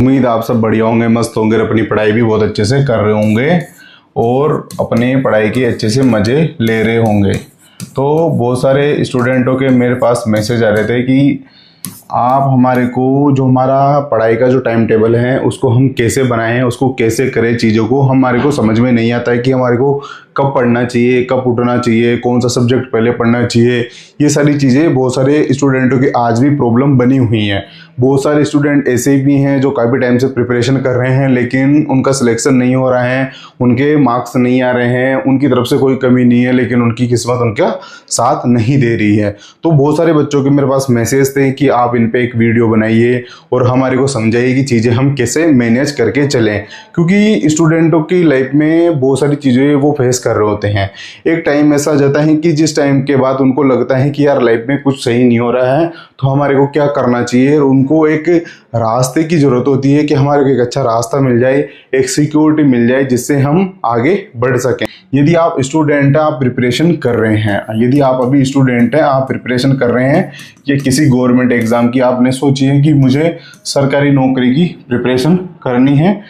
उम्मीद आप सब बढ़िया होंगे, मस्त होंगे, अपनी पढ़ाई भी बहुत अच्छे से कर रहे होंगे और अपनी पढ़ाई के अच्छे से मज़े ले रहे होंगे। तो बहुत सारे स्टूडेंटों के मेरे पास मैसेज आ रहे थे कि आप हमारे को जो हमारा पढ़ाई का जो टाइम टेबल है उसको हम कैसे बनाएं, उसको कैसे करें, चीज़ों को हमारे को समझ में नहीं आता है कि हमारे को कब पढ़ना चाहिए, कब उठना चाहिए, कौन सा सब्जेक्ट पहले पढ़ना चाहिए। ये सारी चीज़ें बहुत सारे स्टूडेंटों की आज भी प्रॉब्लम बनी हुई हैं। बहुत सारे स्टूडेंट ऐसे भी हैं जो काफ़ी टाइम से प्रिपरेशन कर रहे हैं लेकिन उनका सिलेक्शन नहीं हो रहा है, उनके मार्क्स नहीं आ रहे हैं। उनकी तरफ से कोई कमी नहीं है लेकिन उनकी किस्मत उनका साथ नहीं दे रही है। तो बहुत सारे बच्चों के मेरे पास मैसेज थे कि आप इन पे एक वीडियो बनाइए और हमारे को समझाइए कि चीज़ें हम कैसे मैनेज करके चलें, क्योंकि स्टूडेंटों की लाइफ में बहुत सारी चीज़ें वो फेस कर रहे होते हैं। एक टाइम ऐसा आ जाता है कि जिस टाइम के बाद उनको लगता है कि यार लाइफ में कुछ सही नहीं हो रहा है, तो हमारे को क्या करना चाहिए। उनको एक रास्ते की ज़रूरत होती है कि हमारे को एक अच्छा रास्ता मिल जाए, एक सिक्योरिटी मिल जाए जिससे हम आगे बढ़ सकें। यदि आप स्टूडेंट हैं, आप प्रिपरेशन कर रहे हैं, यदि आप अभी स्टूडेंट हैं, आप प्रिपरेशन कर रहे हैं या किसी गवर्नमेंट एग्ज़ाम की आपने सोची है कि मुझे सरकारी नौकरी की प्रिपरेशन करनी है,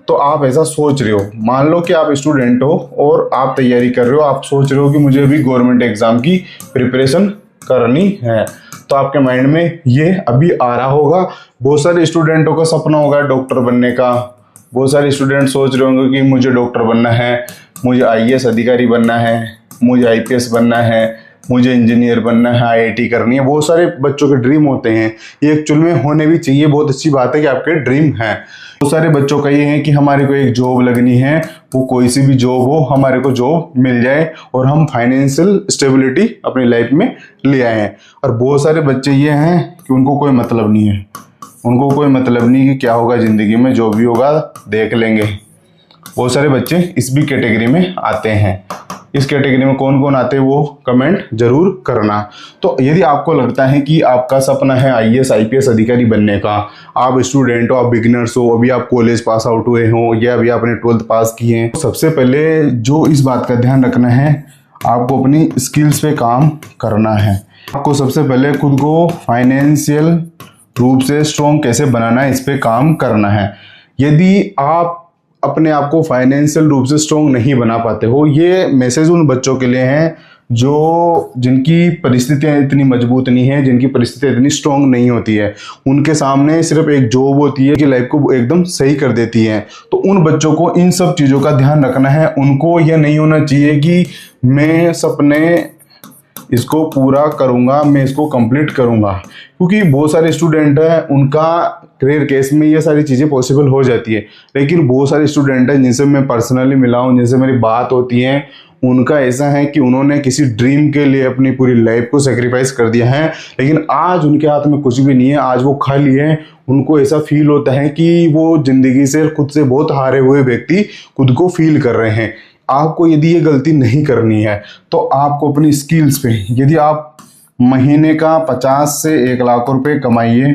तो आप ऐसा सोच रहे हो, मान लो कि आप स्टूडेंट हो और आप तैयारी कर रहे हो, आप सोच रहे हो कि मुझे अभी गवर्नमेंट एग्ज़ाम की प्रिपरेशन करनी है, तो आपके माइंड में ये अभी आ रहा होगा। बहुत सारे स्टूडेंटों का सपना होगा डॉक्टर बनने का। बहुत सारे स्टूडेंट सोच रहे होंगे कि मुझे डॉक्टर बनना है, मुझे आईएएस अधिकारी बनना है, मुझे आईपीएस बनना है, मुझे इंजीनियर बनना है, आईआईटी करनी है। बहुत सारे बच्चों के ड्रीम होते हैं, ये एक्चुअल में होने भी चाहिए। बहुत अच्छी बात है कि आपके ड्रीम हैं। बहुत सारे बच्चों का ये है कि हमारे को एक जॉब लगनी है, वो कोई सी भी जॉब हो, हमारे को जॉब मिल जाए और हम फाइनेंशियल स्टेबिलिटी अपनी लाइफ में ले आए। और बहुत सारे बच्चे ये हैं कि उनको कोई मतलब नहीं है, उनको कोई मतलब नहीं कि क्या होगा ज़िंदगी में, जो भी होगा देख लेंगे। बहुत सारे बच्चे इस भी कैटेगरी में आते हैं। इस कैटेगरी में कौन कौन आते हैं वो कमेंट जरूर करना। तो यदि आपको लगता है कि आपका सपना है आईएएस आईपीएस अधिकारी बनने का, आप स्टूडेंट हो, आप बिगिनर्स हो, अभी आप कॉलेज पास आउट हुए हो या अभी आपने 12th पास किए हैं, तो सबसे पहले जो इस बात का ध्यान रखना है, आपको अपनी स्किल्स पे काम करना है। आपको सबसे पहले खुद को फाइनेंशियल रूप से स्ट्रॉन्ग कैसे बनाना है, इस पे काम करना है। यदि आप अपने आप को फाइनेंशियल रूप से स्ट्रॉन्ग नहीं बना पाते हो, ये मैसेज उन बच्चों के लिए हैं जो जिनकी परिस्थितियां इतनी मजबूत नहीं है, जिनकी परिस्थितियां इतनी स्ट्रॉन्ग नहीं होती है। उनके सामने सिर्फ एक जॉब होती है कि लाइफ को एकदम सही कर देती है। तो उन बच्चों को इन सब चीज़ों का ध्यान रखना है। उनको यह नहीं होना चाहिए कि मैं सपने इसको पूरा करूंगा, मैं इसको कंप्लीट करूंगा, क्योंकि बहुत सारे स्टूडेंट हैं उनका करियर केस में ये सारी चीज़ें पॉसिबल हो जाती है। लेकिन बहुत सारे स्टूडेंट हैं जिनसे मैं पर्सनली मिला हूँ, जिनसे मेरी बात होती है, उनका ऐसा है कि उन्होंने किसी ड्रीम के लिए अपनी पूरी लाइफ को सेक्रीफाइस कर दिया है लेकिन आज उनके हाथ में कुछ भी नहीं है, आज वो खाली है। उनको ऐसा फील होता है कि वो ज़िंदगी से खुद से बहुत हारे हुए व्यक्ति खुद को फील कर रहे हैं। आपको यदि ये गलती नहीं करनी है तो आपको अपनी स्किल्स पे, यदि आप महीने का 50 से 1 लाख रुपए कमाइए,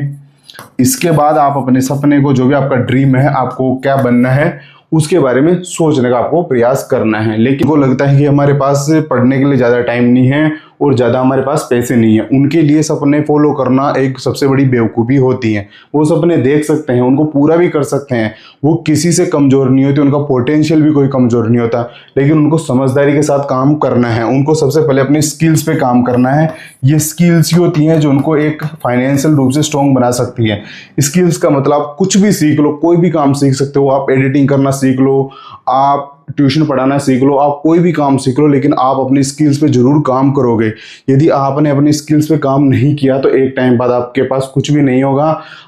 इसके बाद आप अपने सपने को, जो भी आपका ड्रीम है, आपको क्या बनना है, उसके बारे में सोचने का आपको प्रयास करना है। लेकिन वो लगता है कि हमारे पास पढ़ने के लिए ज़्यादा टाइम नहीं है और ज़्यादा हमारे पास पैसे नहीं है, उनके लिए सपने फॉलो करना एक सबसे बड़ी बेवकूफ़ी होती है। वो सपने देख सकते हैं, उनको पूरा भी कर सकते हैं, वो किसी से कमज़ोर नहीं होती, उनका पोटेंशियल भी कोई कमज़ोर नहीं होता, लेकिन उनको समझदारी के साथ काम करना है। उनको सबसे पहले अपनी स्किल्स पे काम करना है। ये स्किल्स ही होती हैं जो उनको एक फाइनेंशियल रूप से स्ट्रॉन्ग बना सकती है। स्किल्स का मतलब आप कुछ भी सीख लो, कोई भी काम सीख सकते हो। आप एडिटिंग करना सीख लो, आप ट्यूशन पढ़ाना सीख लो, आप कोई भी काम सीख लो, लेकिन आप अपनी स्किल्स पे जरूर काम करोगे। यदि आपने अपनी स्किल्स पे काम नहीं किया तो एक टाइम बाद आपके पास कुछ भी नहीं होगा।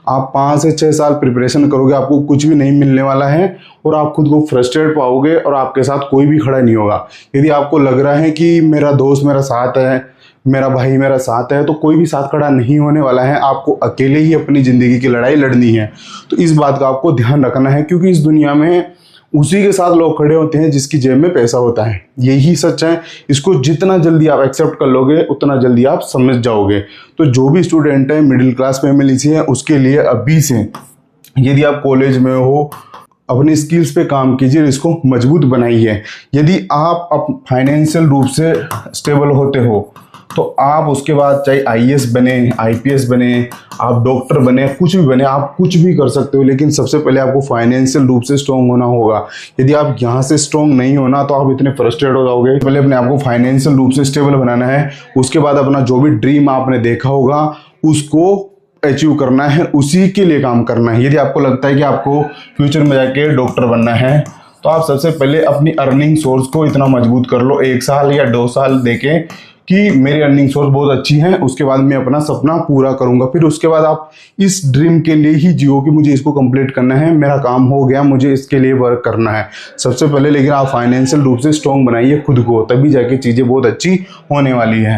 आप 5 से 6 साल प्रिपरेशन करोगे, आपको कुछ भी नहीं मिलने वाला है और आप खुद को फ्रस्ट्रेट पाओगे और आपके साथ कोई भी खड़ा नहीं होगा। यदि आपको लग रहा है कि मेरा दोस्त मेरा साथ है, मेरा भाई मेरा साथ है, तो कोई भी साथ खड़ा नहीं होने वाला है। आपको अकेले ही अपनी ज़िंदगी की लड़ाई लड़नी है। तो इस बात का आपको ध्यान रखना है, क्योंकि इस दुनिया में उसी के साथ लोग खड़े होते हैं जिसकी जेब में पैसा होता है। यही सच है। इसको जितना जल्दी आप एक्सेप्ट कर लोगे उतना जल्दी आप समझ जाओगे। तो जो भी स्टूडेंट है मिडिल क्लास फैमिली से है, उसके लिए अभी से, यदि आप कॉलेज में हो, अपनी स्किल्स पे काम कीजिए, इसको मजबूत बनाइए। यदि आप फाइनेंशियल रूप से स्टेबल होते हो तो आप उसके बाद चाहे आईएएस बने, आईपीएस बने, आप डॉक्टर बने, कुछ भी बने, आप कुछ भी कर सकते हो, लेकिन सबसे पहले आपको फाइनेंशियल रूप से स्ट्रांग होना होगा। यदि आप यहाँ से स्ट्रांग नहीं होना तो आप इतने फ्रस्ट्रेट हो जाओगे। पहले अपने आपको फाइनेंशियल रूप से स्टेबल बनाना है, उसके बाद अपना जो भी ड्रीम आपने देखा होगा उसको अचीव करना है, उसी के लिए काम करना है। यदि आपको लगता है कि आपको फ्यूचर में जाके डॉक्टर बनना है तो आप सबसे पहले अपनी अर्निंग सोर्स को इतना मजबूत कर लो, 1 साल या 2 साल देके कि मेरी अर्निंग सोर्स बहुत अच्छी है, उसके बाद मैं अपना सपना पूरा करूंगा। फिर उसके बाद आप इस ड्रीम के लिए ही जियो कि मुझे इसको कंप्लीट करना है, मेरा काम हो गया, मुझे इसके लिए वर्क करना है सबसे पहले। लेकिन आप फाइनेंशियल रूप से स्ट्रॉन्ग बनाइए खुद को, तभी जाके चीज़ें बहुत अच्छी होने वाली है।